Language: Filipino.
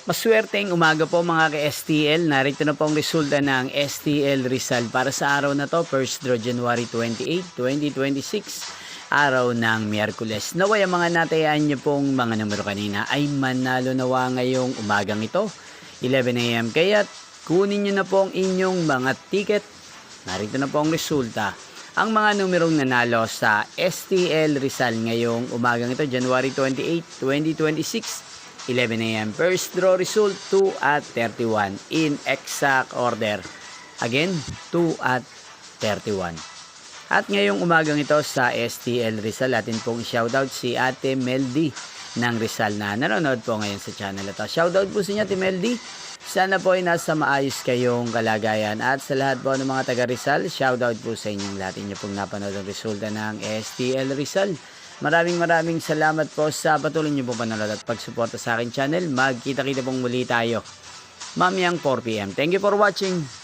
Maswerteng umaga po mga ka-STL. Narito na po ang resulta ng STL Rizal para sa araw na to, first draw January 28, 2026, araw ng Miyerkules. Naway ang mga natayaan niyo pong mga numero kanina ay manalo nawa ngayong umagang ito, 11 AM. Kaya kunin niyo na po ang inyong mga ticket. Narito na po ang resulta. Ang mga numerong nanalo sa STL Rizal ngayong umagang ito, January 28, 2026, 11 AM. First draw result 2 at 31 in exact order. Again, 2 at 31. At ngayong umagang ito sa STL Rizal, atin pong shoutout si Ate Meldy ng Rizal na nanonood po ngayon sa channel ito. Shoutout po sa inyo, Ate Meldy. Sana po ay nasa maayos kayong kalagayan. At sa lahat po ng mga taga Rizal, shoutout po sa inyong lahat. Inyo pong napanood ang resulta ng STL Rizal. Maraming salamat po sa patuloy niyo pong panonood at pagsuporta sa aking channel. Magkita-kita pong muli tayo mamayang 4 PM. Thank you for watching.